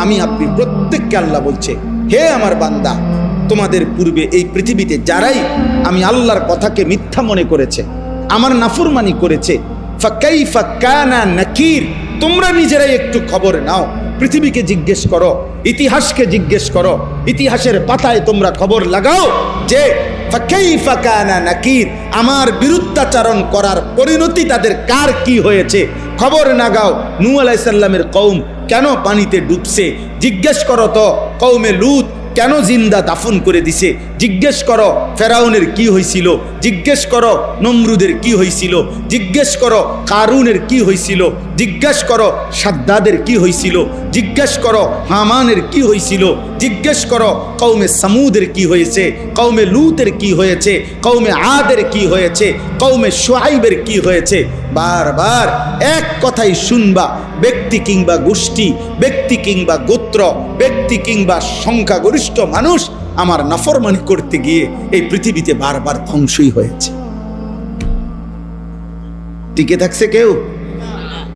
আমি আপনি প্রত্যেককে আল্লাহ বলছে, হে আমার বান্দা, তোমাদের পূর্বে এই পৃথিবীতে যারাই আমি আল্লাহর কথাকে মিথ্যা মনে করেছে, আমার নাফরমানি করেছে, ফাকাইফা কানা নাকির, তোমরা নিজেরাই একটু খবর নাও। পৃথিবীকে জিজ্ঞেস করো, ইতিহাসকে জিজ্ঞেস করো, ইতিহাসের পাতায় তোমরা খবর লাগাও যে ফাকাইফা কানা নাকির, আমার বিরুদ্ধাচরণ করার পরিণতি তাদের কার কি হয়েছে। খবর নাগাও, নূহ আলাইহিস সালামের কওম কেন পানিতে ডুবছে, জিজ্ঞেস করো তো কওমে লূত কেন জিন্দা দাফন করে দিছে, জিজ্ঞেস করো ফেরাউনের কি হয়েছিল, জিজ্ঞেস করো নমরুদের কি হয়েছিল, জিজ্ঞেস করো কারুনের কি হয়েছিল, জিজ্ঞেস করো সাদ্দাদের কি হয়েছিল, জিজ্ঞেস করো হামানের কি হয়েছিল, জিজ্ঞেস করো কওমে সামুদের কি হয়েছে, কওমে লূতের কি হয়েছে, কওমে আদের কি হয়েছে, কওমে শুআইবের কি হয়েছে। বারবার এক কথাই শুনবা, ব্যক্তি কিংবা গোষ্ঠী, ব্যক্তি কিংবা গোত্র, ব্যক্তি কিংবা সংখ্যাগরিষ্ঠ মানুষ আমার নাফরমানি করতে গিয়ে এই পৃথিবীতে বারবার ধ্বংসই হয়েছে। টিকে থাকছে কেউ?